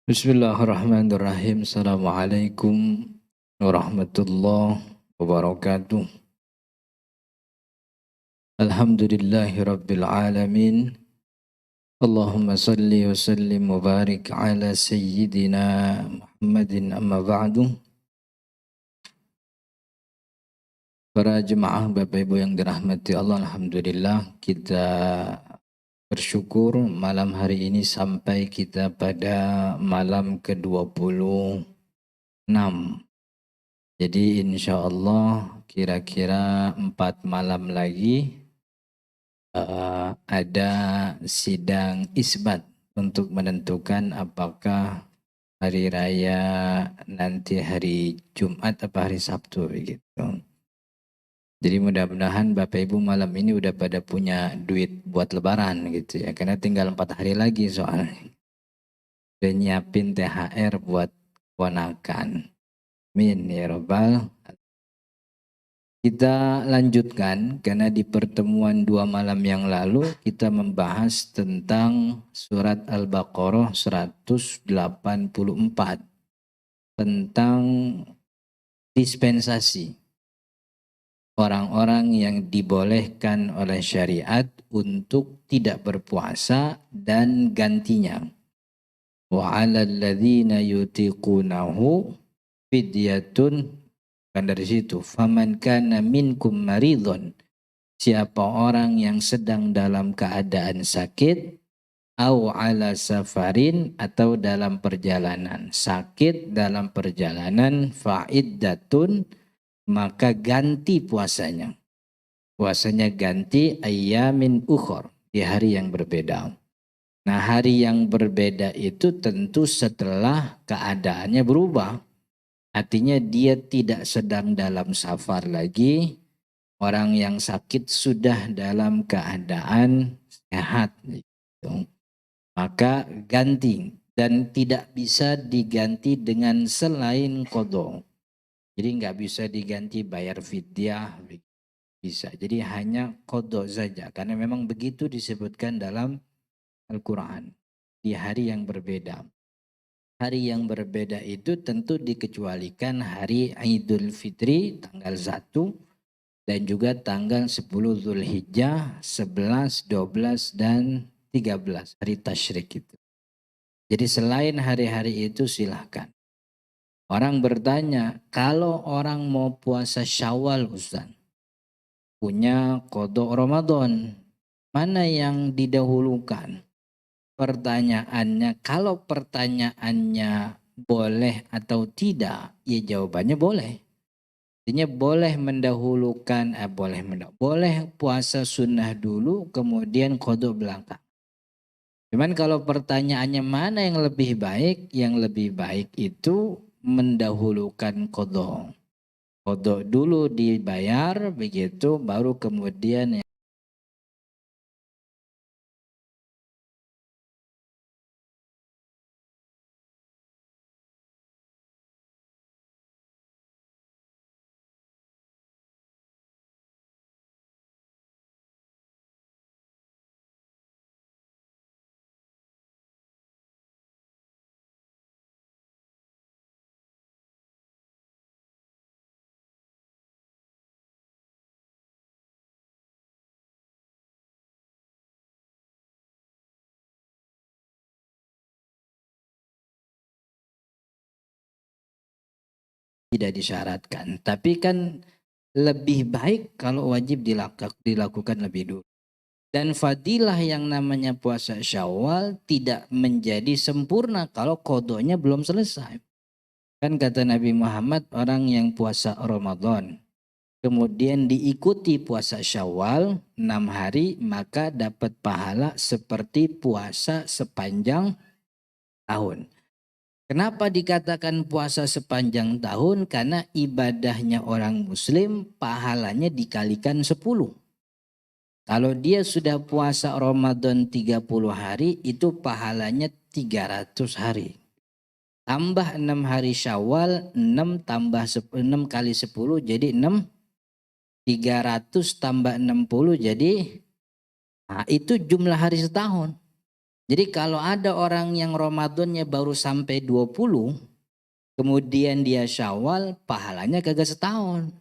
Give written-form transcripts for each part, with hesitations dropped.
Bismillahirrahmanirrahim. Assalamualaikum warahmatullahi wabarakatuh. Alhamdulillahi rabbil alamin. Allahumma salli wa sallim wa barik ala sayyidina Muhammadin amma ba'du. Para jemaah Bapak Ibu yang dirahmati Allah, alhamdulillah kita bersyukur malam hari ini sampai kita pada malam ke-26. Jadi insya Allah kira-kira 4 malam lagi ada sidang isbat untuk menentukan apakah hari raya nanti hari Jumat apa hari Sabtu begitu. Jadi mudah-mudahan Bapak Ibu malam ini udah pada punya duit buat lebaran gitu ya. Karena tinggal 4 hari lagi soalnya. Udah nyiapin THR buat ponakan. Amin ya Rabbal. Kita lanjutkan karena di pertemuan 2 malam yang lalu kita membahas tentang surat Al-Baqarah 184 tentang dispensasi orang-orang yang dibolehkan oleh syariat untuk tidak berpuasa dan gantinya. Wa 'alal ladzina yutiqunahu fidyatun. Kan dari situ, faman kana minkum maridhon, siapa orang yang sedang dalam keadaan sakit, au ala safarin, atau dalam perjalanan, sakit dalam perjalanan, fa'iddatun, maka ganti puasanya. Puasanya ganti ayyamin ukhor, di hari yang berbeda. Nah, hari yang berbeda itu tentu setelah keadaannya berubah. Artinya dia tidak sedang dalam safar lagi. Orang yang sakit sudah dalam keadaan sehat. Gitu. Maka ganti. Dan tidak bisa diganti dengan selain qadha. Jadi nggak bisa diganti bayar fidyah. Bisa. Jadi hanya qadha saja. Karena memang begitu disebutkan dalam Al-Quran. Di hari yang berbeda. Hari yang berbeda itu tentu dikecualikan hari Idul Fitri tanggal 1 dan juga tanggal 10 Zulhijjah, 11, 12 dan 13 hari tasyrik itu. Jadi selain hari-hari itu silahkan. Orang bertanya, kalau orang mau puasa Syawal Ustaz, punya qadha Ramadan, mana yang didahulukan? Pertanyaannya, kalau pertanyaannya boleh atau tidak, ya jawabannya boleh. Artinya boleh mendahulukan, boleh puasa sunnah dulu, kemudian qadha belakang. Cuman kalau pertanyaannya mana yang lebih baik? Yang lebih baik itu mendahulukan qadha. Qadha dulu dibayar, begitu baru kemudian tidak disyaratkan. Tapi kan lebih baik kalau wajib dilakukan lebih dulu. Dan fadilah yang namanya puasa Syawal tidak menjadi sempurna kalau qadanya belum selesai. Kan kata Nabi Muhammad, orang yang puasa Ramadan kemudian diikuti puasa Syawal 6 hari, maka dapat pahala seperti puasa sepanjang tahun. Kenapa dikatakan puasa sepanjang tahun? Karena ibadahnya orang muslim pahalanya dikalikan 10. Kalau dia sudah puasa Ramadan 30 hari, itu pahalanya 300 hari. Tambah 6 hari Syawal, 6 tambah 6 kali 10 jadi 6. 300 tambah 60 jadi, nah itu jumlah hari setahun. Jadi kalau ada orang yang Ramadannya baru sampai 20, kemudian dia Syawal, pahalanya kagak setahun.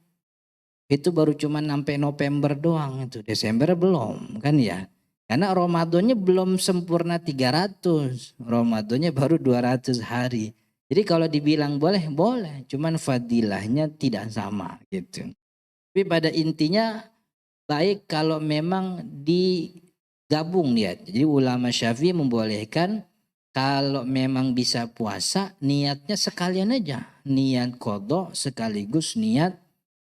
Itu baru cuma sampai November doang itu. Desember belum kan ya. Karena Ramadannya belum sempurna 300. Ramadannya baru 200 hari. Jadi kalau dibilang boleh, boleh. Cuman fadilahnya tidak sama gitu. Tapi pada intinya baik kalau memang digabung niat. Jadi ulama Syafi'i membolehkan kalau memang bisa puasa niatnya sekalian aja. Niat qadha sekaligus niat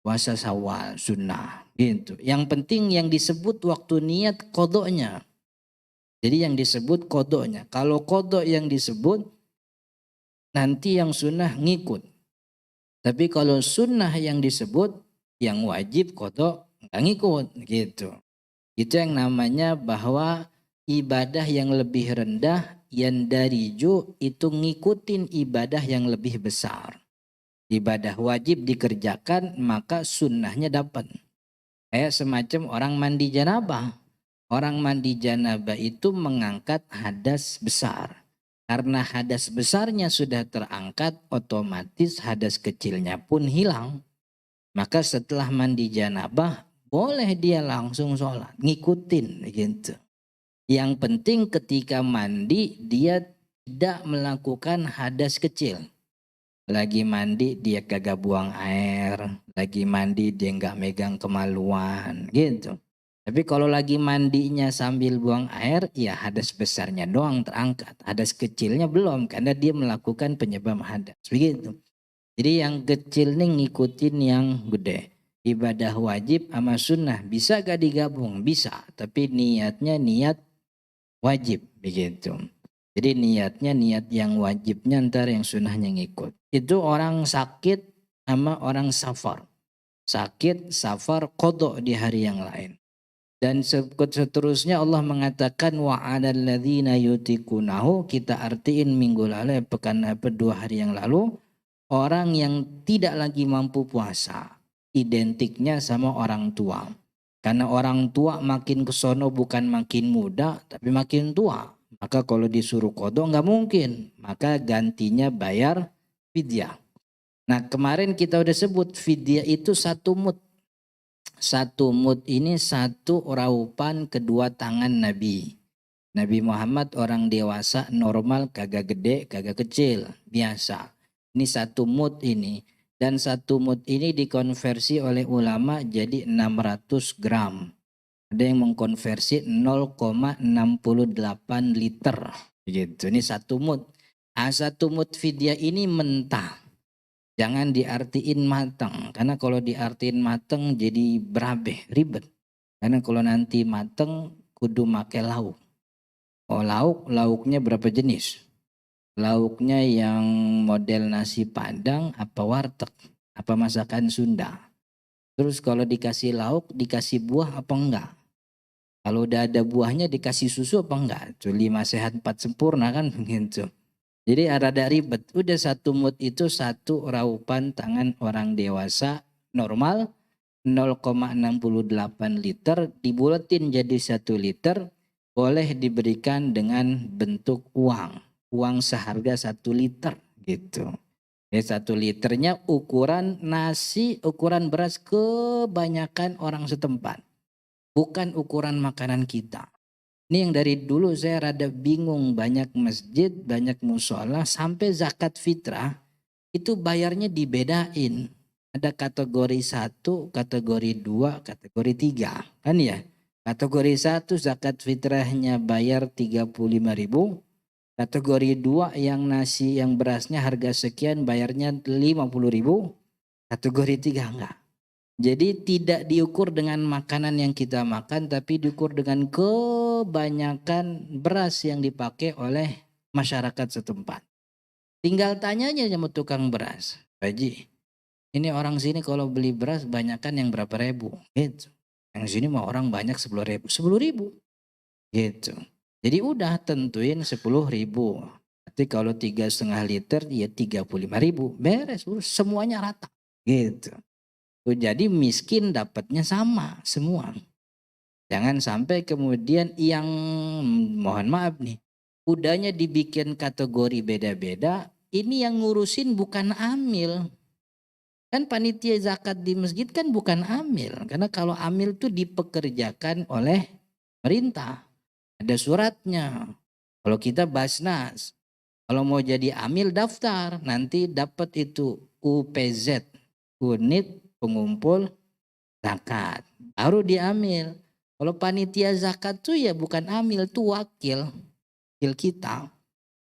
puasa Syawal sunnah gitu. Yang penting yang disebut waktu niat qadhanya. Jadi yang disebut qadhanya. Kalau qadha yang disebut nanti yang sunnah ngikut. Tapi kalau sunnah yang disebut yang wajib qadha nggak ngikut gitu. Itu yang namanya bahwa ibadah yang lebih rendah yang dariju itu ngikutin ibadah yang lebih besar. Ibadah wajib dikerjakan maka sunnahnya dapat. Kayak semacam orang mandi janabah. Orang mandi janabah itu mengangkat hadas besar. Karena hadas besarnya sudah terangkat, otomatis hadas kecilnya pun hilang. Maka setelah mandi janabah, boleh dia langsung sholat. Ngikutin gitu. Yang penting ketika mandi, dia tidak melakukan hadas kecil. Lagi mandi dia kagak buang air, lagi mandi dia nggak megang kemaluan gitu. Tapi kalau lagi mandinya sambil buang air, ya hadas besarnya doang terangkat. Hadas kecilnya belum karena dia melakukan penyebab hadas. Begitu. Jadi yang kecil nih ngikutin yang gede. Ibadah wajib sama sunnah bisa gak digabung? Bisa. Tapi niatnya niat wajib begitu. Jadi niatnya niat yang wajibnya ntar yang sunnahnya ngikut. Itu orang sakit sama orang safar. Sakit, safar, qadha di hari yang lain. Dan seterusnya Allah mengatakan wa 'alal ladzina yutiqunahu, kita artiin minggu lalu pekan dua hari yang lalu, orang yang tidak lagi mampu puasa identiknya sama orang tua. Karena orang tua makin kesono bukan makin muda tapi makin tua. Maka kalau disuruh qadha nggak mungkin. Maka gantinya bayar fidyah. Nah kemarin kita udah sebut fidyah itu satu mud. Satu mud ini satu raupan kedua tangan Nabi. Nabi Muhammad orang dewasa normal kagak gede kagak kecil biasa. Ini satu mud ini. Dan satu mud ini dikonversi oleh ulama jadi 600 gram. Ada yang mengkonversi 0,68 liter. Begitu. Ini satu mud. Satu mud fidyah ini mentah. Jangan diartiin matang. Karena kalau diartiin matang jadi berabe, ribet. Karena kalau nanti matang kudu make lauk. Oh lauknya berapa jenis? Lauknya yang model nasi padang apa warteg? Apa masakan Sunda? Terus kalau dikasih lauk dikasih buah apa enggak? Kalau udah ada buahnya dikasih susu apa enggak? Itu 5 sehat 4 sempurna kan begitu. Jadi rada ribet. Udah satu mud itu satu raupan tangan orang dewasa normal 0,68 liter dibulatin jadi 1 liter. Boleh diberikan dengan bentuk uang. Uang seharga 1 liter gitu. Ya 1 liternya ukuran nasi, ukuran beras kebanyakan orang setempat. Bukan ukuran makanan kita. Ini yang dari dulu saya rada bingung, banyak masjid, banyak musola, sampai zakat fitrah itu bayarnya dibedain. Ada kategori 1, kategori 2, kategori 3. Kan ya? Kategori 1 zakat fitrahnya bayar 35.000. Kategori 2 yang nasi yang berasnya harga sekian bayarnya 50.000. Kategori 3 enggak. Jadi tidak diukur dengan makanan yang kita makan tapi diukur dengan kebanyakan beras yang dipakai oleh masyarakat setempat. Tinggal tanyanya sama tukang beras. Pak Haji, ini orang sini kalau beli beras banyakan yang berapa ribu? Gitu. Yang sini mah orang banyak 10.000. 10.000. Gitu. Jadi udah tentuin 10.000. Tapi kalau 3,5 liter ya 35.000. Beres, semuanya rata. Gitu. Jadi miskin dapatnya sama semua. Jangan sampai kemudian yang mohon maaf nih, udahnya dibikin kategori beda-beda, ini yang ngurusin bukan amil. Kan panitia zakat di masjid kan bukan amil. Karena kalau amil tuh dipekerjakan oleh pemerintah. Ada suratnya. Kalau kita Basnas, kalau mau jadi amil daftar, nanti dapat itu UPZ, unit pengumpul zakat. Baru diamil. Kalau panitia zakat tuh ya bukan amil, tuh wakil kita.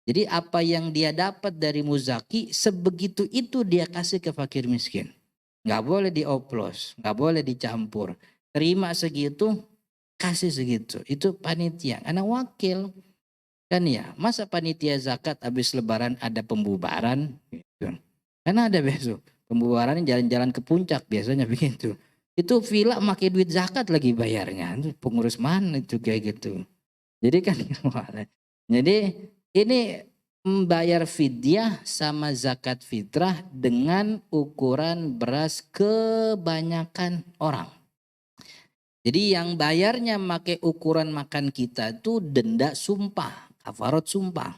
Jadi apa yang dia dapat dari muzaki, sebegitu itu dia kasih ke fakir miskin. Nggak boleh dioplos, nggak boleh dicampur. Terima segitu, kasih segitu. Itu panitia, karena wakil. Kan ya, masa panitia zakat habis lebaran ada pembubaran? Gitu. Karena ada besok. Pembubaran jalan-jalan ke puncak biasanya begitu. Itu villa pakai duit zakat lagi bayarnya. Itu pengurus mana itu kayak gitu. Jadi kan jadi ini membayar fidyah sama zakat fitrah dengan ukuran beras kebanyakan orang. Jadi yang bayarnya pakai ukuran makan kita itu denda sumpah, kafarat sumpah.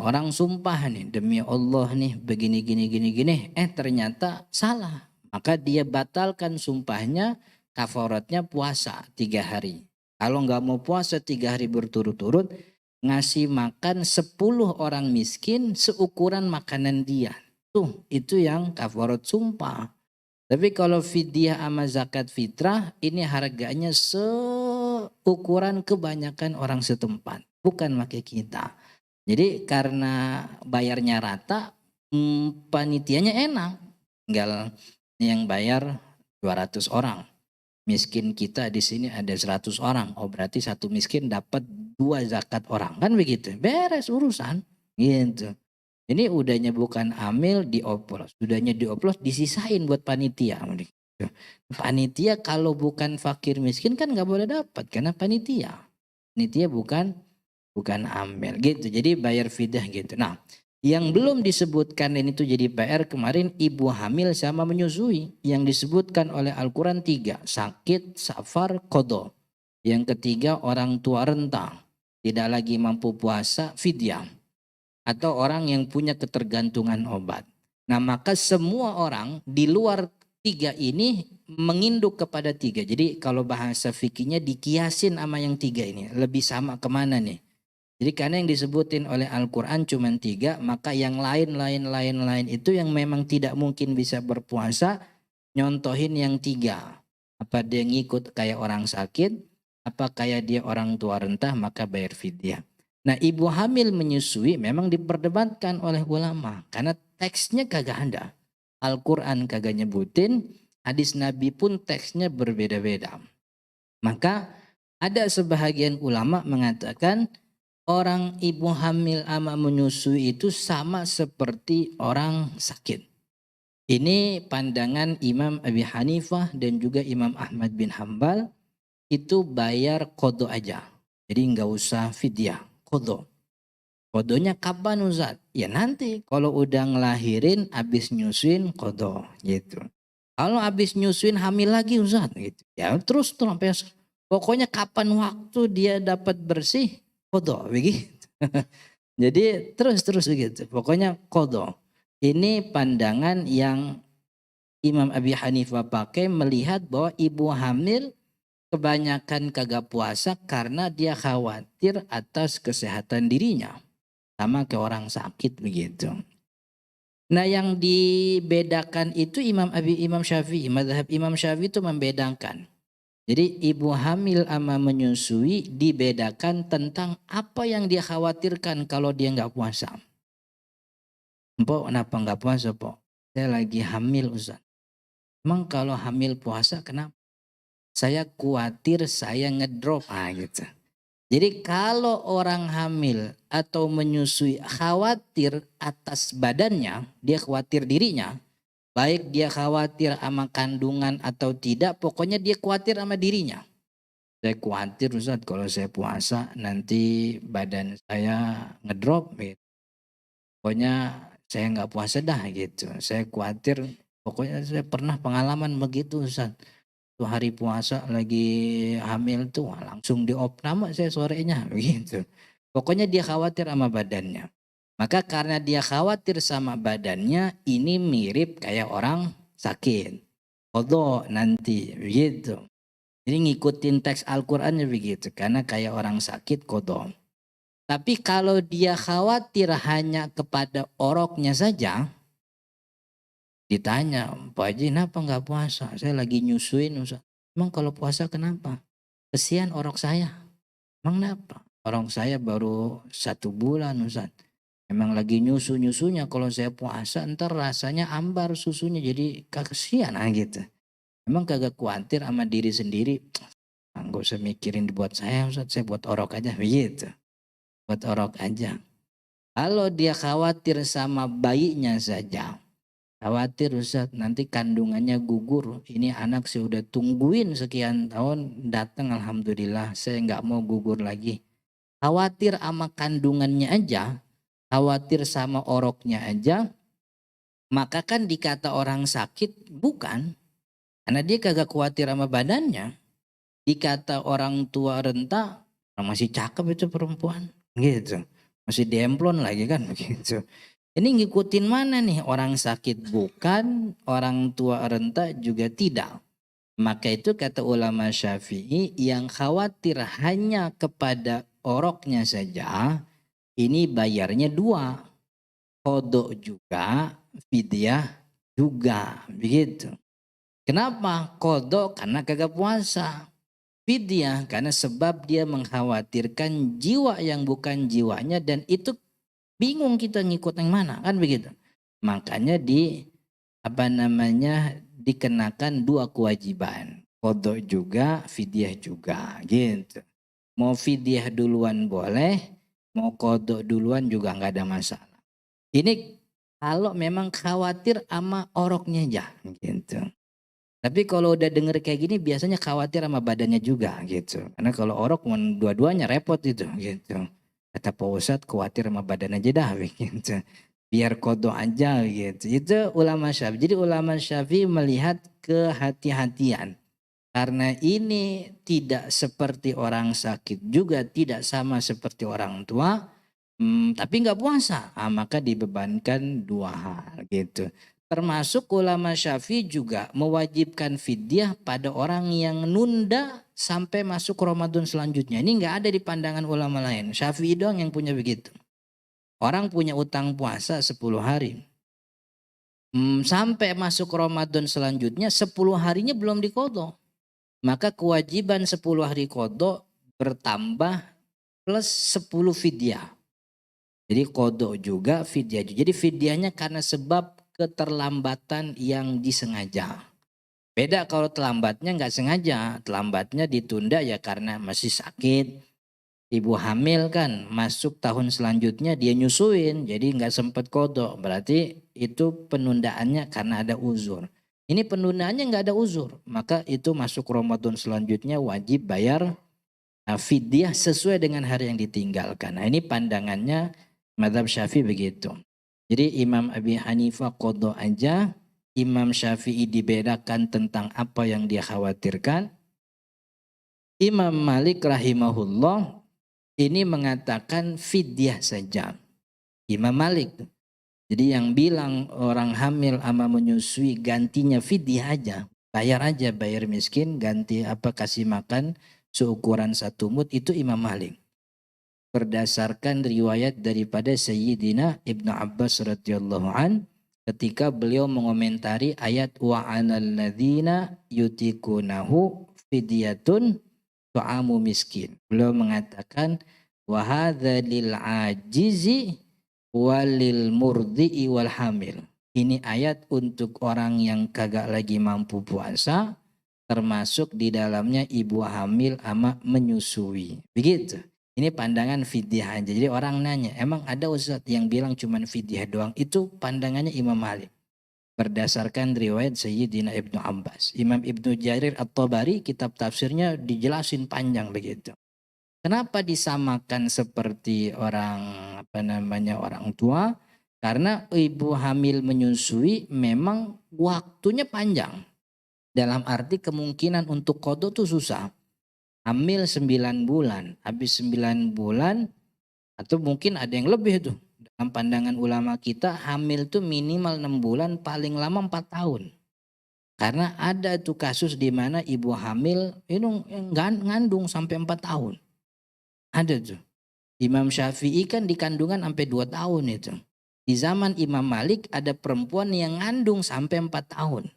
Orang sumpah nih demi Allah nih begini gini, ternyata salah. Maka dia batalkan sumpahnya, kafaratnya puasa 3 hari. Kalau nggak mau puasa 3 hari berturut-turut, ngasih makan 10 orang miskin seukuran makanan dia. Tuh, itu yang kafarat sumpah. Tapi kalau fidyah sama zakat fitrah, ini harganya seukuran kebanyakan orang setempat. Bukan pakai kita. Jadi karena bayarnya rata, panitianya enak. Tinggal yang bayar 200 orang. Miskin kita di sini ada 100 orang. Oh berarti satu miskin dapat 2 zakat orang. Kan begitu. Beres urusan. Gitu. Ini udahnya bukan amil dioplos. Udahnya dioplos disisain buat panitia. Panitia kalau bukan fakir miskin kan gak boleh dapat. Karena panitia. Panitia bukan amil gitu. Jadi bayar fidyah gitu. Nah yang belum disebutkan ini tuh jadi PR kemarin ibu hamil sama menyusui. Yang disebutkan oleh Al-Quran 3. Sakit, safar, qadha. Yang ketiga orang tua renta. Tidak lagi mampu puasa, fidyah. Atau orang yang punya ketergantungan obat. Nah maka semua orang di luar 3 ini menginduk kepada 3. Jadi kalau bahasa fikihnya dikiasin sama yang 3 ini. Lebih sama kemana nih? Jadi karena yang disebutin oleh Al-Quran cuma 3, maka yang lain itu yang memang tidak mungkin bisa berpuasa, nyontohin yang 3. Apa dia ngikut kayak orang sakit, apa kayak dia orang tua renta, maka bayar fidyah. Nah ibu hamil menyusui memang diperdebatkan oleh ulama, karena teksnya kagak ada. Al-Quran kagak nyebutin, hadis Nabi pun teksnya berbeda-beda. Maka ada sebahagian ulama mengatakan, orang ibu hamil ama menyusui itu sama seperti orang sakit. Ini pandangan Imam Abi Hanifah dan juga Imam Ahmad bin Hambal, itu bayar qadha aja. Jadi nggak usah fidyah, qadha. Qadhanya kapan Ustaz? Ya nanti kalau udah ngelahirin habis nyusuin qadha gitu. Kalau habis nyusuin hamil lagi Ustaz gitu. Ya terus sampai pokoknya kapan waktu dia dapat bersih qadha begitu. Jadi terus begitu. Pokoknya qadha. Ini pandangan yang Imam Abi Hanifah pakai melihat bahwa ibu hamil kebanyakan kagak puasa karena dia khawatir atas kesehatan dirinya. Sama kayak orang sakit begitu. Nah yang dibedakan itu Imam Syafi'i. Mazhab Imam Syafi'i itu membedakan. Jadi ibu hamil ama menyusui dibedakan tentang apa yang dia khawatirkan kalau dia nggak puasa. Mpok kenapa nggak puasa Pok? Saya lagi hamil Ustaz. Emang kalau hamil puasa kenapa? Saya khawatir saya ngedrop gitu. Jadi kalau orang hamil atau menyusui khawatir atas badannya, dia khawatir dirinya. Baik dia khawatir sama kandungan atau tidak, pokoknya dia khawatir sama dirinya. Saya khawatir Ustaz kalau saya puasa nanti badan saya ngedrop gitu. Pokoknya saya nggak puasa dah gitu. Saya khawatir, pokoknya saya pernah pengalaman begitu Ustaz. Tuh hari puasa lagi hamil tuh langsung diopname saya sorenya begitu. Pokoknya dia khawatir sama badannya. Maka karena dia khawatir sama badannya, ini mirip kayak orang sakit. Qadha nanti begitu. Jadi ngikutin teks Al-Qur'annya begitu. Karena kayak orang sakit qadha. Tapi kalau dia khawatir hanya kepada oroknya saja, ditanya, Pak Haji kenapa nggak puasa? Saya lagi nyusuin Ustaz. Emang kalau puasa kenapa? Kesian orok saya. Emang kenapa? Orok saya baru 1 bulan Ustaz. Emang lagi nyusunya kalau saya puasa ntar rasanya ambar susunya jadi kasihan gitu. Emang kagak khawatir sama diri sendiri. Nggak usah mikirin buat saya Ustaz, saya buat orok aja begitu. Buat orok aja. Kalau dia khawatir sama bayinya saja. Khawatir Ustaz nanti kandungannya gugur. Ini anak saya udah tungguin sekian tahun datang alhamdulillah saya nggak mau gugur lagi. Khawatir sama kandungannya aja, khawatir sama oroknya aja, maka kan dikata orang sakit bukan. Karena dia kagak khawatir sama badannya. Dikata orang tua renta, masih cakep itu perempuan gitu. Masih demplon lagi kan begitu. Ini ngikutin mana nih? Orang sakit bukan, orang tua renta juga tidak. Maka itu kata ulama Syafi'i yang khawatir hanya kepada oroknya saja, ini bayarnya 2. Qadha juga, fidyah juga, begitu. Kenapa? Qadha karena kagak puasa. Fidyah karena sebab dia mengkhawatirkan jiwa yang bukan jiwanya dan itu bingung kita ngikut yang mana kan begitu. Makanya dikenakan 2 kewajiban. Qadha juga, fidyah juga gitu. Mau fidyah duluan boleh, mau qadha duluan juga nggak ada masalah. Ini kalau memang khawatir sama oroknya aja gitu. Tapi kalau udah denger kayak gini biasanya khawatir sama badannya juga gitu. Karena kalau orok dua-duanya repot itu gitu. Kata Pak Ustadz khawatir sama badan aja dah gitu. Biar qadha aja gitu. Itu ulama Syafi'i. Jadi ulama Syafi'i melihat kehati-hatian. Karena ini tidak seperti orang sakit juga tidak sama seperti orang tua. Tapi nggak puasa. Maka dibebankan 2 hal gitu. Termasuk ulama Syafi'i juga mewajibkan fidyah pada orang yang nunda sampai masuk Ramadan selanjutnya. Ini nggak ada di pandangan ulama lain. Syafi'i doang yang punya begitu. Orang punya utang puasa 10 hari. Sampai masuk Ramadan selanjutnya 10 harinya belum diqadha. Maka kewajiban 10 hari qadha bertambah plus 10 fidyah. Jadi qadha juga fidyah. Jadi fidyahnya karena sebab keterlambatan yang disengaja. Beda kalau terlambatnya nggak sengaja, terlambatnya ditunda ya karena masih sakit. Ibu hamil kan masuk tahun selanjutnya dia nyusuin jadi nggak sempat qadha. Berarti itu penundaannya karena ada uzur. Ini penundaannya nggak ada uzur. Maka itu masuk Ramadan selanjutnya wajib bayar fidyah sesuai dengan hari yang ditinggalkan. Nah ini pandangannya mazhab Syafi'i begitu. Jadi Imam Abi Hanifah qadha aja, Imam Syafi'i dibedakan tentang apa yang dia khawatirkan. Imam Malik rahimahullah ini mengatakan fidyah saja. Imam Malik. Jadi yang bilang orang hamil ama menyusui gantinya fidyah aja. Bayar miskin ganti kasih makan seukuran 1 mud itu Imam Malik. Berdasarkan riwayat daripada Sayyidina Ibnu Abbas radhiyallahu an ketika beliau mengomentari ayat wa 'alal ladzina yutikunahu fidyatun tu'amu miskin. Beliau mengatakan wa hadza lil ajizi walil murdi'i wal hamil. Ini ayat untuk orang yang kagak lagi mampu puasa termasuk di dalamnya ibu hamil ama menyusui. Begitu. Ini pandangan fidyah aja. Jadi orang nanya, emang ada Ustaz yang bilang cuman fidyah doang? Itu pandangannya Imam Malik. Berdasarkan riwayat Sayyidina Ibnu Abbas. Imam Ibnu Jarir At-Tabari kitab tafsirnya dijelasin panjang begitu. Kenapa disamakan seperti orang orang tua? Karena ibu hamil menyusui memang waktunya panjang. Dalam arti kemungkinan untuk qadha tuh susah. Hamil 9 bulan, habis 9 bulan Atau mungkin ada yang lebih tuh. Dalam pandangan ulama kita hamil tuh minimal 6 bulan, paling lama 4 tahun. Karena ada tuh kasus di mana ibu hamil itu ngandung sampai 4 tahun. Ada tuh. Imam Syafi'i kan di kandungan sampai 2 tahun itu. Di zaman Imam Malik ada perempuan yang ngandung sampai 4 tahun.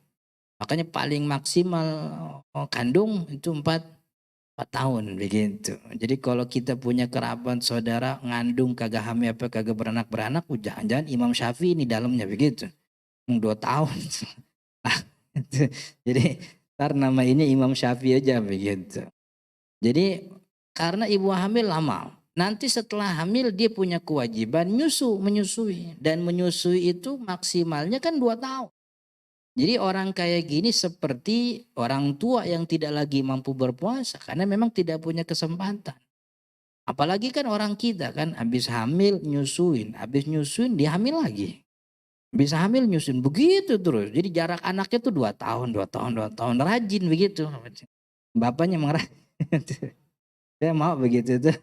Makanya paling maksimal kandung itu 4 tahun begitu. Jadi kalau kita punya kerabat saudara ngandung kagak hamil apa kagak beranak, jangan-jangan Imam Syafi'i ini dalamnya begitu. 2 tahun. Jadi ntar nama ini Imam Syafi'i aja begitu. Jadi karena ibu hamil lama, nanti setelah hamil dia punya kewajiban menyusui. Dan menyusui itu maksimalnya kan 2 tahun. Jadi orang kayak gini seperti orang tua yang tidak lagi mampu berpuasa karena memang tidak punya kesempatan. Apalagi kan orang kita kan habis hamil nyusuin, habis nyusuin dia hamil lagi. Bisa hamil nyusuin begitu terus. Jadi jarak anaknya tuh 2 tahun, 2 tahun, 2 tahun. Rajin begitu. Bapaknya emang rajin. Saya mau begitu tuh.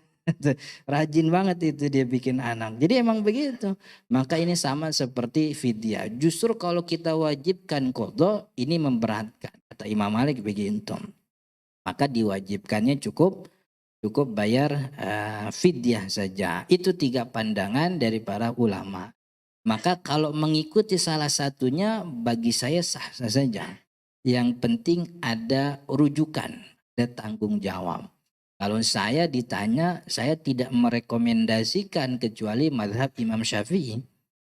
Rajin banget itu dia bikin anak. Jadi emang begitu. Maka ini sama seperti fidyah. Justru kalau kita wajibkan qadha ini memberatkan. Kata Imam Malik begitu. Maka diwajibkannya cukup bayar fidyah saja. Itu 3 pandangan dari para ulama. Maka kalau mengikuti salah satunya bagi saya sah-sah saja. Yang penting ada rujukan, ada tanggung jawab. Kalau saya ditanya, saya tidak merekomendasikan kecuali mazhab Imam Syafi'i.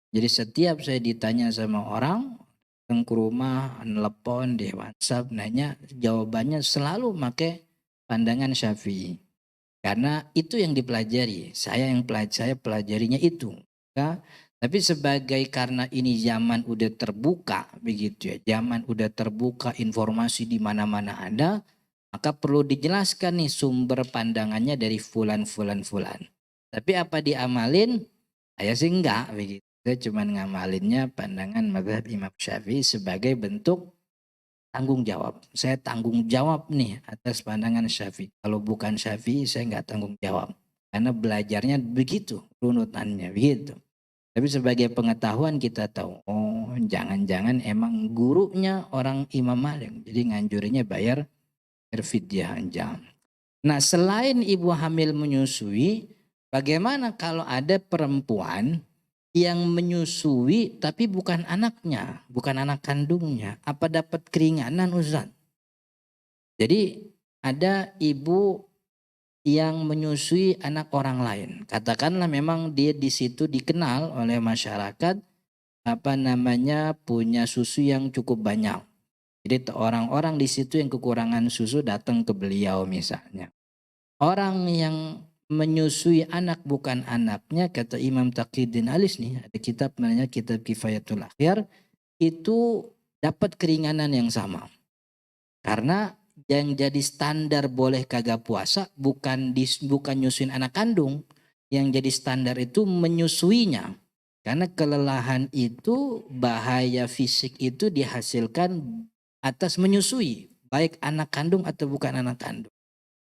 Jadi setiap saya ditanya sama orang, datang ke rumah, nelpon, di WhatsApp, nanya, jawabannya selalu pakai pandangan Syafi'i. Karena itu yang dipelajari, saya pelajarinya itu. Ya. Tapi karena ini zaman udah terbuka begitu ya, zaman udah terbuka informasi di mana-mana ada, maka perlu dijelaskan nih sumber pandangannya dari fulan. Tapi apa diamalin? Saya sih enggak begitu. Saya cuma ngamalinnya pandangan mazhab Imam Syafi'i sebagai bentuk tanggung jawab. Saya tanggung jawab nih atas pandangan Syafi'i. Kalau bukan Syafi'i saya enggak tanggung jawab. Karena belajarnya begitu runutannya begitu. Tapi sebagai pengetahuan kita tahu, oh jangan-jangan emang gurunya orang Imam Malik. Jadi nganjurinnya bayar fidyah jam. Nah selain ibu hamil menyusui, bagaimana kalau ada perempuan yang menyusui tapi bukan anaknya, bukan anak kandungnya. Apa dapat keringanan Ustaz? Jadi ada ibu yang menyusui anak orang lain. Katakanlah memang dia di situ dikenal oleh masyarakat punya susu yang cukup banyak. Jadi orang-orang di situ yang kekurangan susu datang ke beliau misalnya. Orang yang menyusui anak bukan anaknya, kata Imam Taqiyuddin Alis nih, ada kitab namanya Kitab Kifayatul Akhyar, itu dapat keringanan yang sama. Karena yang jadi standar boleh kagak puasa bukan nyusuin anak kandung, yang jadi standar itu menyusuinya. Karena kelelahan itu, bahaya fisik itu dihasilkan atas menyusui, baik anak kandung atau bukan anak kandung.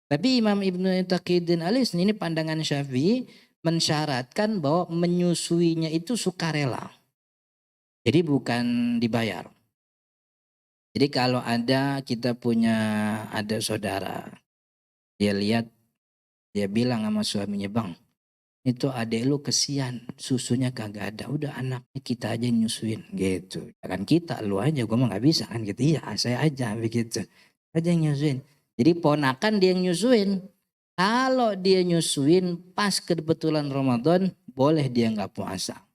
Tapi Imam Ibnu Taqiyuddin Alis ini pandangan Syafi'i mensyaratkan bahwa menyusuinya itu sukarela. Jadi bukan dibayar. Jadi kalau kita punya saudara, dia lihat, dia bilang sama suaminya, bang, itu adek lu kesian, susunya kagak ada, udah anaknya kita aja nyusuin gitu. Kan kita, lu aja, gue mah gak bisa kan gitu, iya saya aja begitu, aja yang nyusuin. Jadi ponakan dia yang nyusuin, kalau dia nyusuin pas kebetulan Ramadan, boleh dia gak puasa.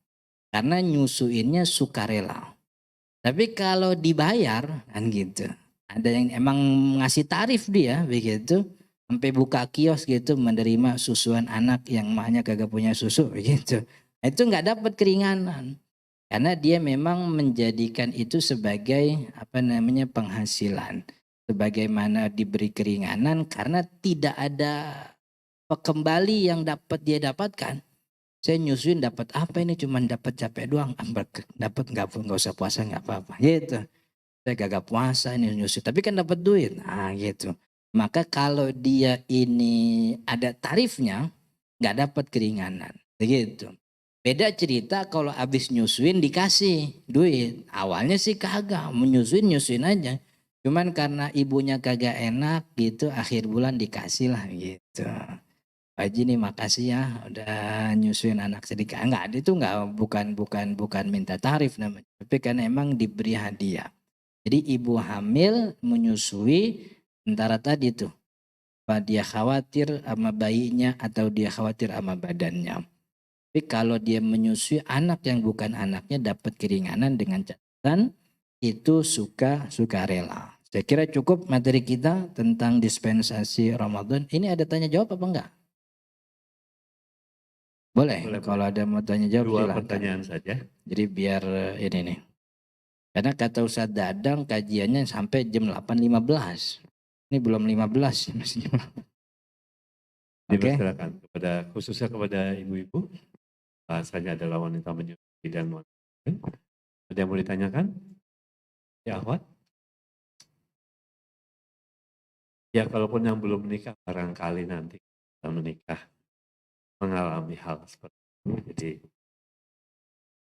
Karena nyusuinnya sukarela. Tapi kalau dibayar kan gitu. Ada yang emang ngasih tarif dia begitu. Sampai buka kios gitu menerima susuan anak yang emaknya kagak punya susu begitu. Itu gak dapat keringanan. Karena dia memang menjadikan itu sebagai penghasilan. Sebagaimana diberi keringanan karena tidak ada kembali yang dapat dia dapatkan. Saya nyusuin dapat apa ini, cuman dapat capek doang, dapat nggak usah puasa nggak apa-apa gitu. Saya gak puasa ini nyusuin tapi kan dapat duit, gitu. Maka kalau dia ini ada tarifnya, nggak dapat keringanan. Begitu. Beda cerita kalau habis nyusuin dikasih duit. Awalnya sih kagak, nyusuin aja. Cuman karena ibunya kagak enak gitu, akhir bulan dikasih lah gitu. Pak Haji nih makasih ya udah nyusuin anak sedikit. Enggak, itu enggak, bukan minta tarif namanya. Tapi kan emang diberi hadiah. Jadi ibu hamil menyusui antara tadi tuh. Apa dia khawatir sama bayinya atau dia khawatir sama badannya. Tapi kalau dia menyusui anak yang bukan anaknya dapat keringanan dengan catatan itu suka rela. Saya kira cukup materi kita tentang dispensasi Ramadan. Ini ada tanya jawab apa enggak? Boleh. Kalau ada mau tanya jawab Dua silakan. pertanyaan saja. Jadi biar ini nih. Karena kata Ustadz Dadang kajiannya sampai jam 8.15. Ini belum 15 masih jam 8. Dipersilakan khususnya kepada ibu-ibu. Bahasanya adalah wanita menyusui dan wanita. Ada yang mau ditanyakan? Ya, Ahwat? Ya, kalaupun yang belum menikah, barangkali nanti kita menikah mengalami hal seperti itu. Jadi,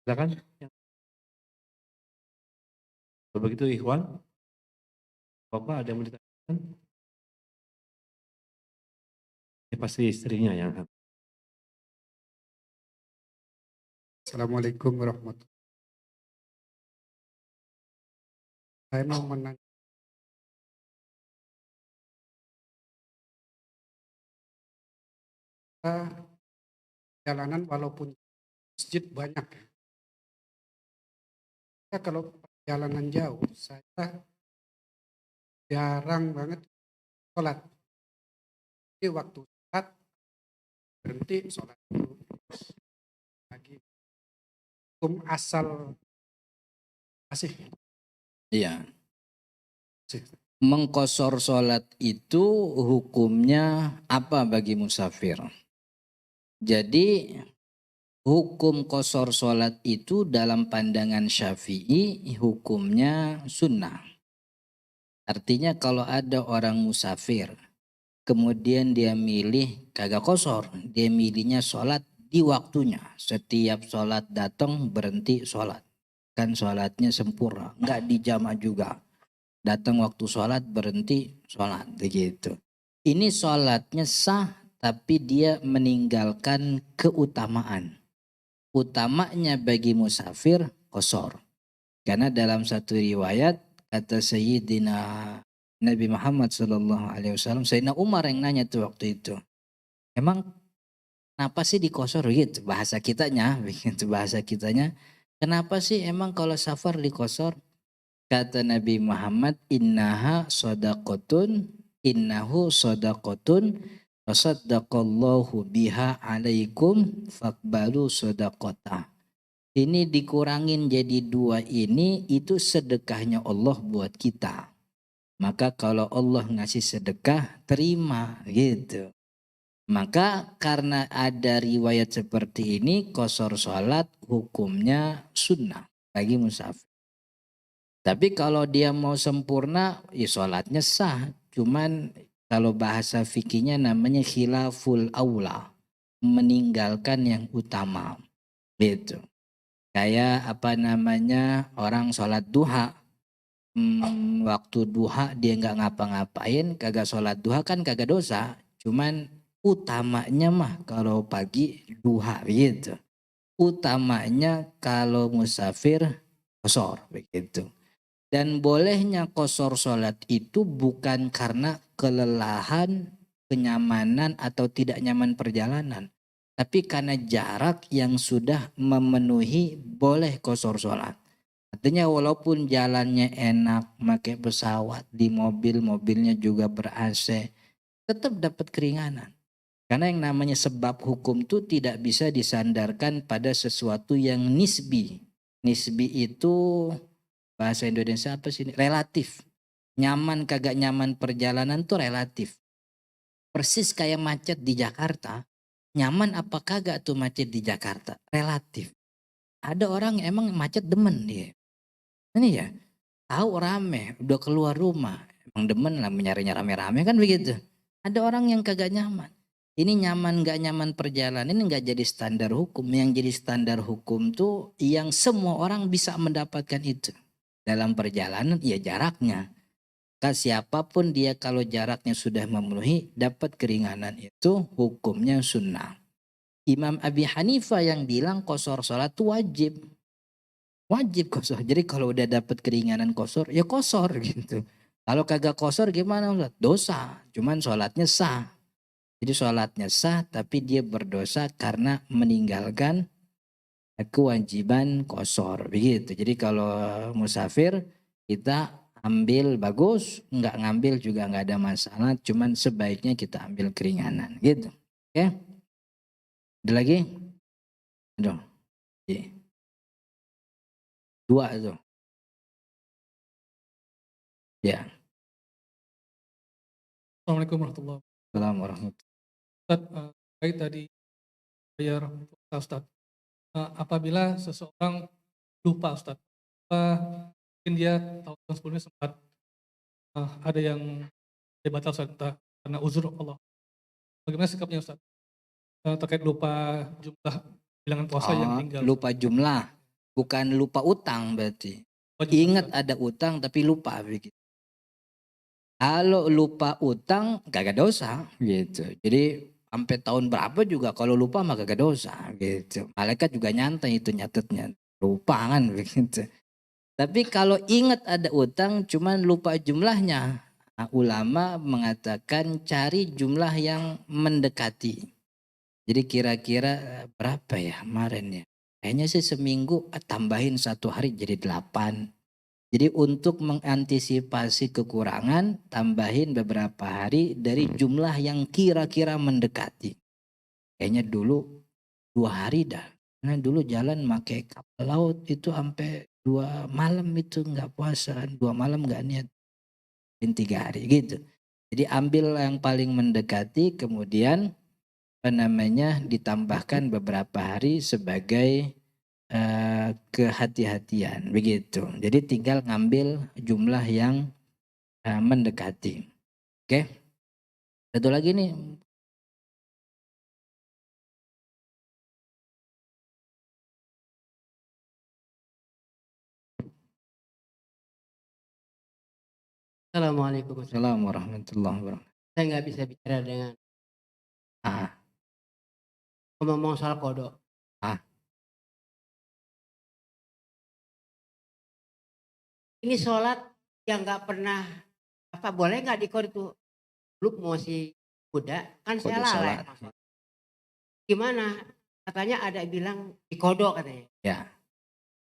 silakan. Kalau begitu, Ikhwan, Bapak ada yang mau ditanyakan? Ya, pasti istrinya yang akan. Assalamualaikum warahmatullahi wabarakatuh. Saya mau menanya, jalanan walaupun masjid banyak ya. Saya kalau perjalanan jauh, saya jarang banget sholat. Jadi waktu sholat berhenti sholat dulu lagi. Hukum asal masih. Iya. Mengkosor sholat itu hukumnya apa bagi musafir? Jadi hukum kosor sholat itu dalam pandangan Syafi'i hukumnya sunnah. Artinya kalau ada orang musafir kemudian dia milih kagak kosor, dia milihnya sholat di waktunya. Setiap sholat datang berhenti sholat. Kan sholatnya sempurna, nggak dijama juga. Datang waktu sholat berhenti sholat begitu. Ini sholatnya sah tapi dia meninggalkan keutamaan. Utamanya bagi musafir kosor. Karena dalam satu riwayat kata Sayyidina Nabi Muhammad SAW, Sayyidina Umar yang nanya tuh waktu itu. Emang kenapa sih dikosor gitu bahasa kitanya, begitu bahasa kitanya. Kenapa sih emang kalau safar dikosor? Kata Nabi Muhammad, innahu sodakotun, wasaddaqallahu biha alaikum, fakbalu sodakotah. Ini dikurangin jadi 2 ini, itu sedekahnya Allah buat kita. Maka kalau Allah ngasih sedekah, terima gitu. Maka karena ada riwayat seperti ini, kosor sholat hukumnya sunnah bagi musafir. Tapi kalau dia mau sempurna, ya sholatnya sah. Cuman kalau bahasa fikihnya namanya khilaful aula. Meninggalkan yang utama. Gitu. Kayak apa namanya orang sholat duha. Waktu duha dia nggak ngapa-ngapain, kagak sholat duha kan kagak dosa. Cuman utamanya mah kalau pagi duha gitu. Utamanya kalau musafir kosor begitu. Dan bolehnya kosor sholat itu bukan karena kelelahan, kenyamanan atau tidak nyaman perjalanan. Tapi karena jarak yang sudah memenuhi boleh kosor sholat. Artinya walaupun jalannya enak, pakai pesawat, di mobil, mobilnya juga ber-AC, tetap dapat keringanan. Karena yang namanya sebab hukum itu tidak bisa disandarkan pada sesuatu yang nisbi. Nisbi itu bahasa Indonesia apa sih? Relatif. Nyaman kagak nyaman perjalanan tuh relatif. Persis kayak macet di Jakarta. Nyaman apa kagak tuh macet di Jakarta? Relatif. Ada orang emang macet demen dia. Ini ya, tahu rame, udah keluar rumah. Emang demen lah nyarinya rame-rame kan begitu. Ada orang yang kagak nyaman. Ini nyaman gak nyaman perjalanan ini gak jadi standar hukum. Yang jadi standar hukum tuh yang semua orang bisa mendapatkan itu. Dalam perjalanan ya jaraknya. Siapapun dia kalau jaraknya sudah memenuhi dapat keringanan itu hukumnya sunnah. Imam Abi Hanifah yang bilang qashar sholat itu wajib. Wajib qashar. Jadi kalau udah dapat keringanan qashar ya qashar gitu. Kalau kagak qashar gimana? Dosa. Cuman sholatnya sah. Jadi sholatnya sah tapi dia berdosa karena meninggalkan kewajiban qashar. Begitu. Jadi kalau musafir kita ambil bagus, nggak ngambil juga nggak ada masalah. Cuman sebaiknya kita ambil keringanan gitu. Oke? Ada lagi? Ada. Dua itu. Ya. Assalamualaikum warahmatullahi wabarakatuh. Assalamualaikum. Ustaz, baik tadi bayar Ustaz. Apabila seseorang lupa Ustaz, mungkin dia tahun sebelumnya sempat ada yang batal Ustaz, karena uzur Allah. Bagaimana sikapnya Ustaz? Terkait lupa jumlah bilangan puasa yang tinggal. Lupa jumlah, bukan lupa utang berarti. Ingat ada utang tapi lupa begitu. Kalau lupa utang gak dosa gitu. Jadi sampai tahun berapa juga kalau lupa mah gak dosa gitu. Malaikat juga nyantai itu nyatetnya. Lupa kan begitu. Tapi kalau ingat ada utang cuman lupa jumlahnya. Nah, ulama mengatakan cari jumlah yang mendekati. Jadi kira-kira berapa ya kemarin ya. Kayaknya sih seminggu tambahin 1 hari jadi 8. Jadi untuk mengantisipasi kekurangan tambahin beberapa hari dari jumlah yang kira-kira mendekati. Kayaknya dulu 2 hari dah. Karena dulu jalan pakai kapal laut itu sampai 2 malam itu nggak puasa. 2 malam nggak niat. 3 hari gitu. Jadi ambil yang paling mendekati kemudian ditambahkan beberapa hari sebagai kehati-hatian begitu. Jadi tinggal ngambil jumlah yang mendekati. Oke. Satu lagi nih. Assalamualaikum. Assalamualaikum warahmatullahi wabarakatuh. Saya nggak bisa bicara dengan ngomong soal kodok. Ini sholat yang nggak pernah boleh nggak dikodok itu? Lu masih muda kan saya lalai. Gimana? Katanya ada bilang dikodok katanya. Ya.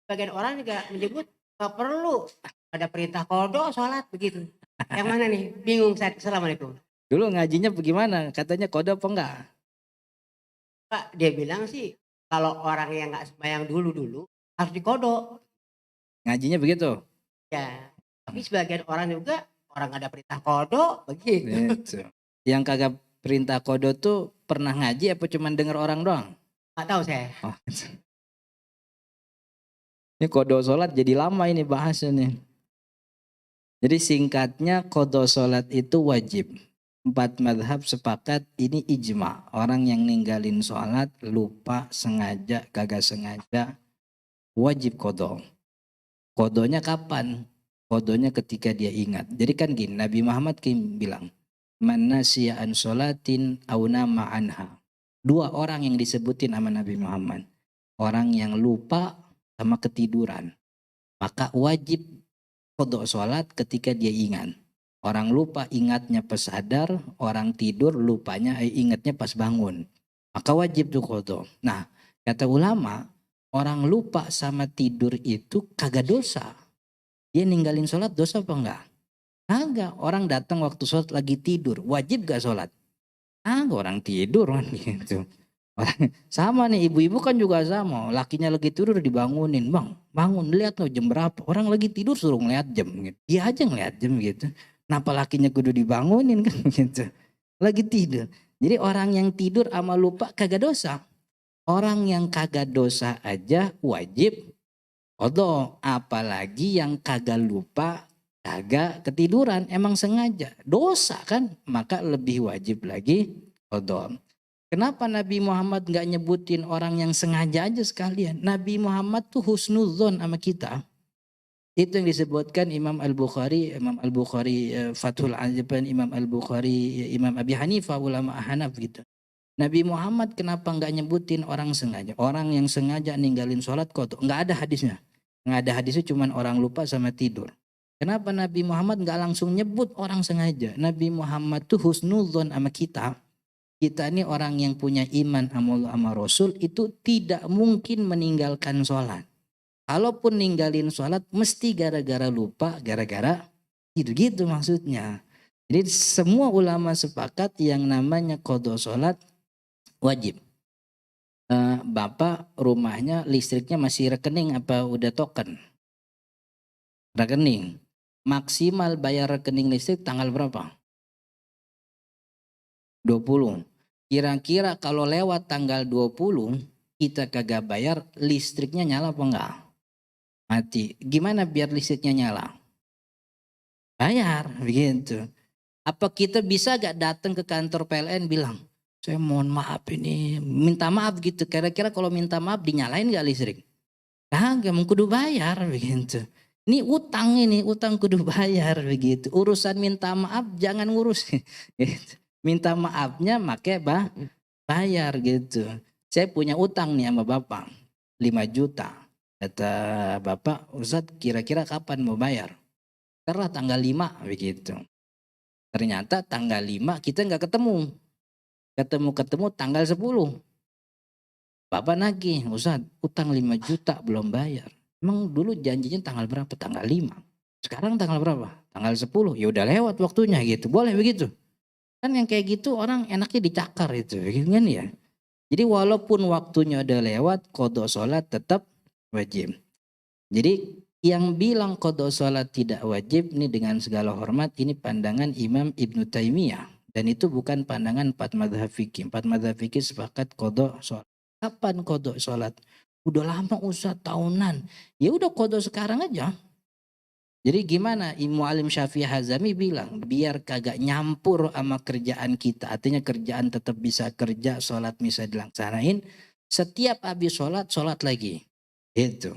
Bagian orang juga menyebut nggak perlu ada perintah kodok sholat begitu. Yang mana nih? Bingung saya. Assalamualaikum. Dulu ngajinya bagaimana? Katanya kodok apa enggak? Pak, dia bilang sih kalau orang yang nggak sembahyang dulu harus dikodok. Ngajinya begitu? Ya, tapi sebagian orang juga orang ada perintah kodok begitu. Yang kagak perintah kodok tuh pernah ngaji apa cuma denger orang doang? Nggak tahu saya. Oh. Ini kodok sholat jadi lama ini bahasanya. Jadi singkatnya kodok sholat itu wajib. 4 madhab sepakat ini ijma. Orang yang ninggalin sholat lupa sengaja kagak sengaja wajib kodok. Kodonya kapan? Kodonya ketika dia ingat. Jadi kan gini, Nabi Muhammad bilang, man nasiya an sholatin aw nama anha. 2 orang yang disebutin sama Nabi Muhammad. Orang yang lupa sama ketiduran. Maka wajib kodok sholat ketika dia ingat. Orang lupa ingatnya pas sadar, orang tidur lupanya ingatnya pas bangun. Maka wajib tuh kodok. Nah, kata ulama, orang lupa sama tidur itu kagak dosa. Dia ninggalin sholat dosa apa enggak? Kagak. Orang datang waktu sholat lagi tidur. Wajib gak sholat? Kagak, orang tidur kan gitu. Sama nih ibu-ibu kan juga sama. Lakinya lagi tidur dibangunin. Bang bangun lihat loh jam berapa. Orang lagi tidur suruh ngeliat jam gitu. Dia aja ngeliat jam gitu. Kenapa lakinya kudu dibangunin kan gitu. Lagi tidur. Jadi orang yang tidur sama lupa kagak dosa. Orang yang kagak dosa aja wajib qodho, apalagi yang kagak lupa, kagak ketiduran, emang sengaja, dosa kan, maka lebih wajib lagi qodho. Kenapa Nabi Muhammad nggak nyebutin orang yang sengaja aja sekalian? Nabi Muhammad tuh husnudzon sama kita. Itu yang disebutkan Imam Al-Bukhari, Fathul Aziban, Imam Al-Bukhari, Imam Abi Hanifah, ulama Hanaf gitu. Nabi Muhammad kenapa nggak nyebutin orang sengaja? Orang yang sengaja ninggalin sholat qadha, nggak ada hadisnya. Nggak ada hadisnya, cuman orang lupa sama tidur. Kenapa Nabi Muhammad nggak langsung nyebut orang sengaja? Nabi Muhammad tuh husnudzon sama kita. Kita ini orang yang punya iman sama Rasul itu tidak mungkin meninggalkan sholat. Kalaupun ninggalin sholat mesti gara-gara lupa, gara-gara gitu maksudnya. Jadi semua ulama sepakat yang namanya qadha sholat wajib. Bapak rumahnya listriknya masih rekening apa udah token? Rekening. Maksimal bayar rekening listrik tanggal berapa? 20. Kira-kira kalau lewat tanggal 20 kita kagak bayar, listriknya nyala apa enggak? Mati. Gimana biar listriknya nyala? Bayar, begitu. Apa kita bisa gak datang ke kantor PLN bilang, saya mohon maaf ini, minta maaf gitu. Kira-kira kalau minta maaf dinyalain gak listrik? Kagak, mau kudu bayar begitu. Ini utang kudu bayar begitu. Urusan minta maaf jangan ngurus. Gitu. Minta maafnya make bayar gitu. Saya punya utang nih sama Bapak 5 juta. Kata Bapak, Ustadz kira-kira kapan mau bayar? Karena tanggal 5 begitu. Ternyata tanggal 5 kita nggak ketemu. Ketemu tanggal 10. Bapak nagih, Ustadz utang 5 juta belum bayar. Emang dulu janjinya tanggal berapa? Tanggal 5. Sekarang tanggal berapa? Tanggal 10. Ya udah lewat waktunya gitu. Boleh begitu? Kan yang kayak gitu orang enaknya dicakar itu kan ya. Jadi walaupun waktunya udah lewat, qadha sholat tetap wajib. Jadi yang bilang qadha sholat tidak wajib ini dengan segala hormat ini pandangan Imam Ibnu Taimiyah. Dan itu bukan pandangan 4 mazhab fikih. 4 mazhab fikih sepakat qadha sholat. Kapan qadha sholat? Udah lama Ustaz, tahunan. Ya udah qadha sekarang aja. Jadi gimana? Mu'alim Syafi'i Hazami bilang biar kagak nyampur sama kerjaan kita. Artinya kerjaan tetap bisa kerja, sholat bisa dilaksanain. Setiap habis sholat lagi. Itu.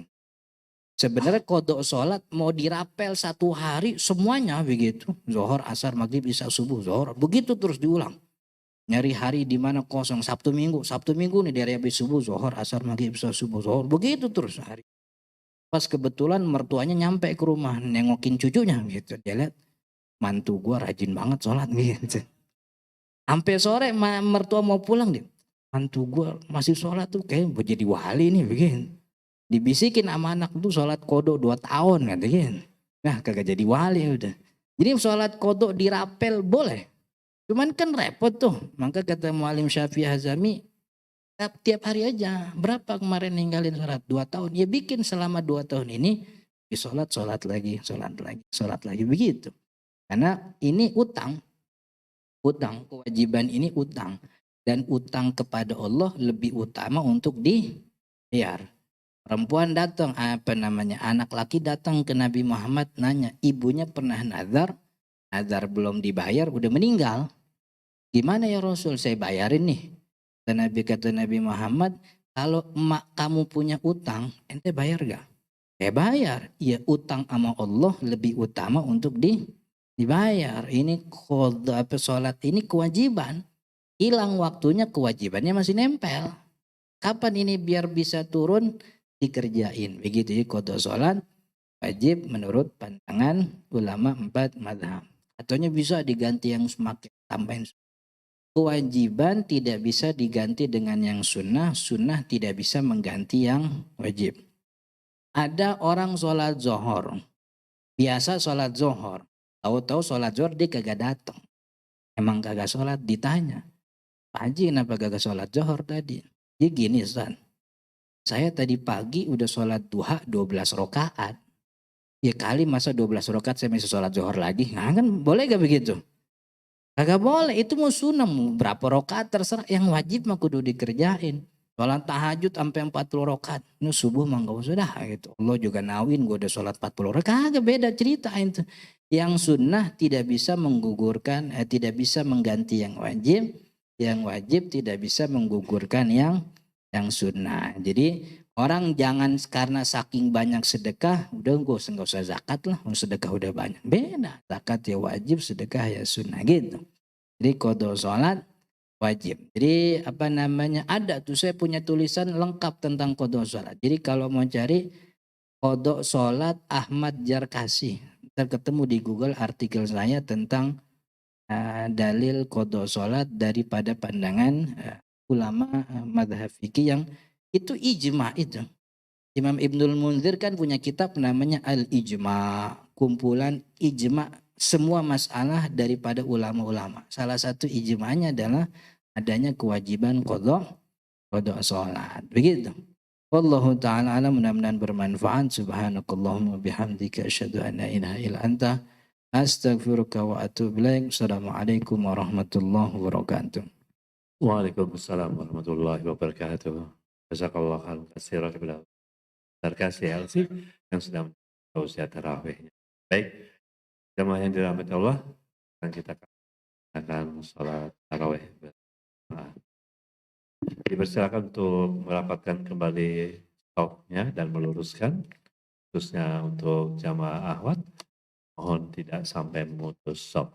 Sebenarnya qadha sholat mau dirapel 1 hari semuanya begitu. Zuhur, asar, maghrib, isya, subuh, zuhur. Begitu terus diulang. Nyari hari di mana kosong. Sabtu minggu nih dari habis subuh, zuhur, asar, maghrib, isya, subuh, zuhur. Begitu terus hari. Pas kebetulan mertuanya nyampe ke rumah nengokin cucunya gitu. Dia lihat mantu gua rajin banget sholat gitu. Sampai sore mertua mau pulang dia. Mantu gua masih sholat tuh kayak mau jadi wali nih begini. Dibisikin sama anak tuh sholat qadha 2 tahun katanya. Nah kagak jadi wali udah. Jadi sholat qadha dirapel boleh. Cuman kan repot tuh. Maka kata Mu'alim Syafi'i Hazami. Tiap hari aja. Berapa kemarin ninggalin sholat? 2 tahun. Ya bikin selama 2 tahun ini. Sholat lagi. Begitu. Karena ini utang. Kewajiban ini utang. Dan utang kepada Allah lebih utama untuk dibayar. Perempuan datang, anak laki datang ke Nabi Muhammad nanya. Ibunya pernah nazar belum dibayar, udah meninggal. Gimana ya Rasul? Saya bayarin nih. Kata Nabi Muhammad, kalau emak kamu punya utang, ente bayar gak? Saya bayar. Ya utang sama Allah lebih utama untuk dibayar. Ini sholat ini kewajiban. Hilang waktunya kewajibannya masih nempel. Kapan ini biar bisa turun? Dikerjain. Begitu ya qadha sholat wajib menurut pandangan ulama 4 mazhab. Ataunya bisa diganti yang semakin tambahin. Kewajiban tidak bisa diganti dengan yang sunnah, sunnah tidak bisa mengganti yang wajib. Ada orang sholat zuhur, biasa sholat zuhur, tahu-tahu sholat zuhur dia kagak datang. Emang kagak sholat, ditanya, Pak Haji kenapa kagak sholat zuhur tadi? Dia gini Ustaz, saya tadi pagi udah sholat duha 12 rakaat. Ya kali masa 12 rakaat saya masih sholat zuhur lagi, nah kan boleh gak begitu? Kagak boleh, itu mau sunnah, mau berapa rakaat terserah, yang wajib mah kudu dikerjain. Sholat tahajud sampai 40 rakaat, ini subuh mah gak usah dah gitu. Allah juga nawin gue udah sholat 40 rakaat, kagak beda cerita itu. Yang sunnah tidak bisa menggugurkan, tidak bisa mengganti yang wajib. yang wajib tidak bisa menggugurkan yang sunnah. Jadi orang jangan karena saking banyak sedekah, udah nggak usah zakat lah, sedekah udah banyak. Beda, zakat ya wajib, sedekah ya sunnah gitu. Jadi qada sholat wajib. Jadi ada tuh saya punya tulisan lengkap tentang qada sholat. Jadi kalau mau cari qada sholat Ahmad Jarkasi, ntar ketemu di Google artikel saya tentang dalil qada sholat daripada pandangan ulama madhab fikih yang itu ijma itu. Imam Ibnul Munzir kan punya kitab namanya Al-Ijma, kumpulan ijma semua masalah daripada ulama-ulama. Salah satu ijma'nya adalah adanya kewajiban qada sholat. Begitu. Wallahu ta'ala alam, mudah-mudahan bermanfaat. Subhanakallahumma bihamdika asyhadu an la ilaha illa anta astaghfiruka wa atubu ilaik. Assalamualaikum warahmatullahi wabarakatuh. Waalaikumsalam warahmatullahi wabarakatuh. Jazakallah khairan katsiran kepada Darkasi LC yang sudah menjadi usia tarawihnya. Baik, jemaah yang dirahmati Allah, dan kita akan sholat tarawih. Dipersilakan untuk merapatkan kembali stopnya dan meluruskan, khususnya untuk jamaah ahwat, mohon tidak sampai memutus stop.